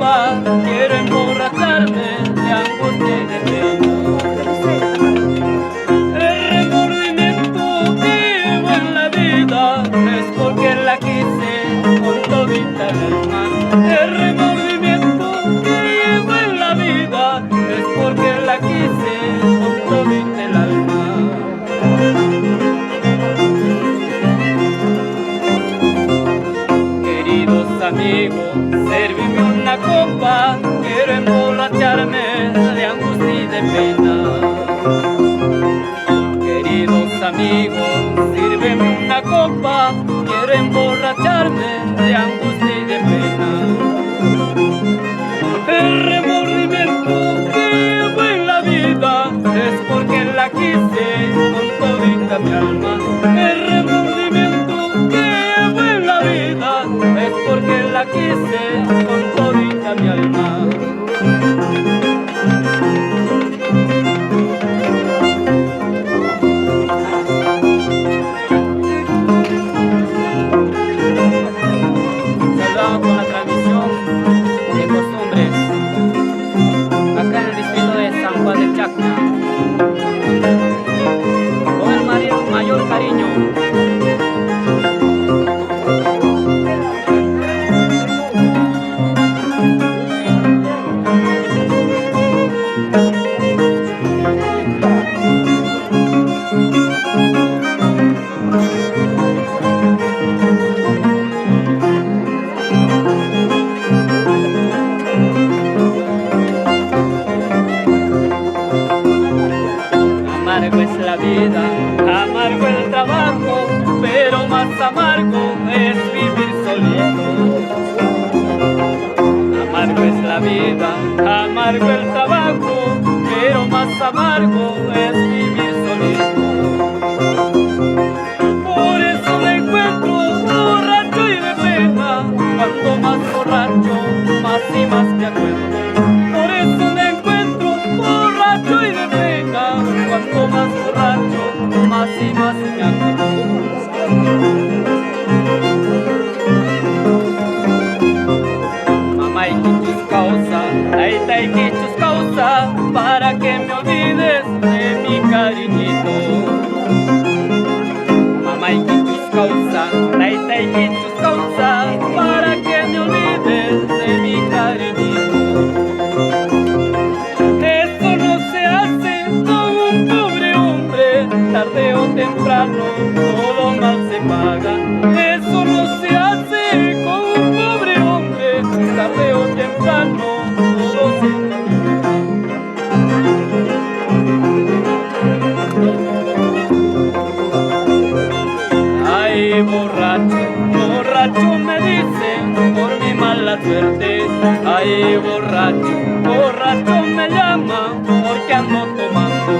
copa, quiero emborracharme de angustia y de pena. El remordimiento que llevo en la vida es porque la quise con todita el alma. El remordimiento que llevo en la vida es porque la quise con todita el alma. Queridos amigos, servíme una copa, quiero emborracharme de angustia y de pena. Queridos amigos, sírveme una copa, quiero emborracharme de angustia y de pena. El remordimiento que llevo en la vida es porque la quise con todita mi alma. El remordimiento que llevo en la vida es porque la quise con todita mi alma. Saludamos con la transmisión de costumbres acá en el distrito de San Juan de Chacna, con el mayor cariño. Amargo es la vida, amargo el trabajo, pero más amargo es vivir solito. Amargo es la vida, amargo el trabajo, pero más amargo es vivir solito. Por eso me encuentro borracho y de pena, cuanto más borracho, más y más me acuerdo. Por eso me encuentro borracho y de pena, cuanto más borracho, más y más me acuerdo. Mamá y quichus causa, taita y quichus causa, para que me olvides de mi cariñito. Mamá y quichus causa, taita y quichus causa, para que me olvides de mi cariñito. Eso no se hace con un pobre hombre, tarde o temprano todo mal se paga. Eso no se hace con un pobre hombre, tarde o temprano todo se paga. Ay, borracho, borracho me dicen por mi mala suerte. Ay, borracho, borracho me llaman porque ando tomando.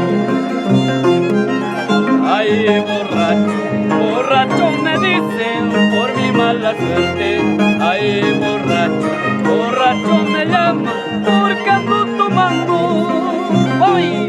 Ay, borracho, borracho me dicen por mi mala suerte. Ay, borracho, borracho me llaman porque ando tomando. ¡Ay!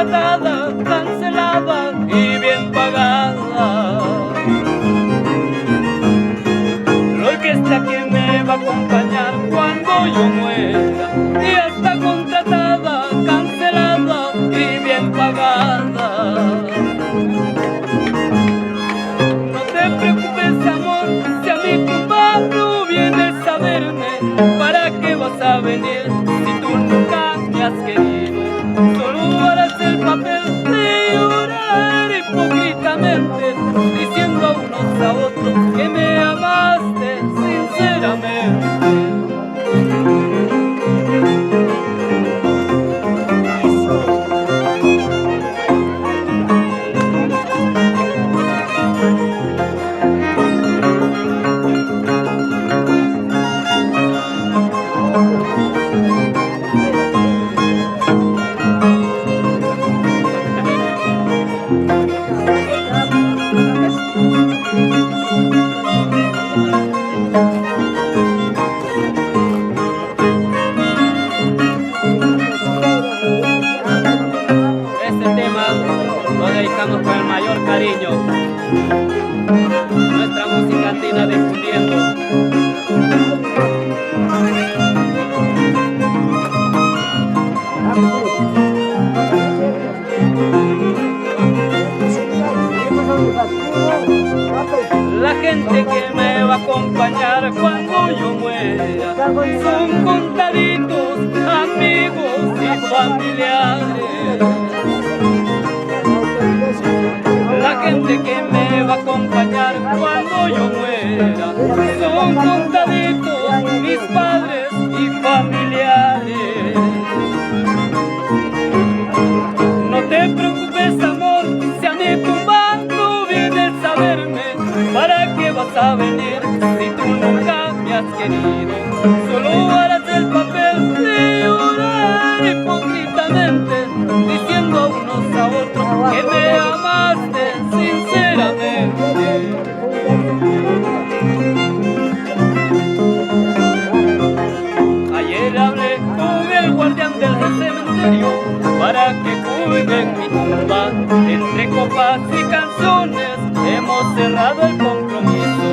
contratada, cancelada y bien pagada. La orquesta que me va a acompañar cuando yo muera ya está contratada, cancelada y bien pagada. No te preocupes, amor, si a mi tumba no vienes a verme, ¿para qué vas a venir si tú nunca me has querido? Solo harás el papel de llorar hipócritamente, diciendo a unos a otros que me amaste sinceramente. Lo dedicamos con el mayor cariño. Nuestra música andina difundiendo. La gente que me va a acompañar cuando yo muera son contaditos, amigos y familiares. La gente que me va a acompañar cuando yo muera son contaditos, mis padres y familiares. No te preocupes, amor, si a mi tumba no vienes a verme, ¿para qué vas a venir si tú nunca me has querido? Solo harás el papel de llorar hipócritamente, diciendo a unos a otros que me amaste sinceramente. Ayer hablé con el guardián del cementerio para que cuiden mi tumba. Entre copas y canciones hemos cerrado el compromiso.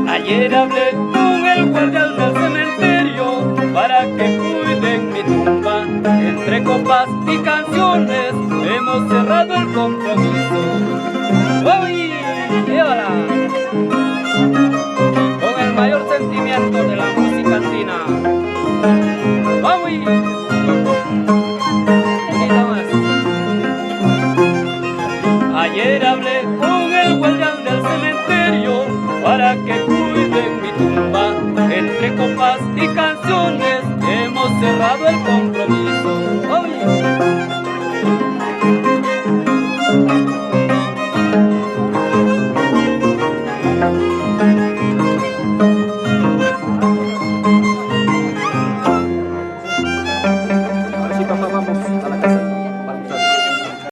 Ayer hablé con el guardián del cementerio para que cuiden mi tumba. Entre copas y canciones hemos cerrado el compromiso. ¡Uy! ¡Llévala! Con el mayor sentimiento de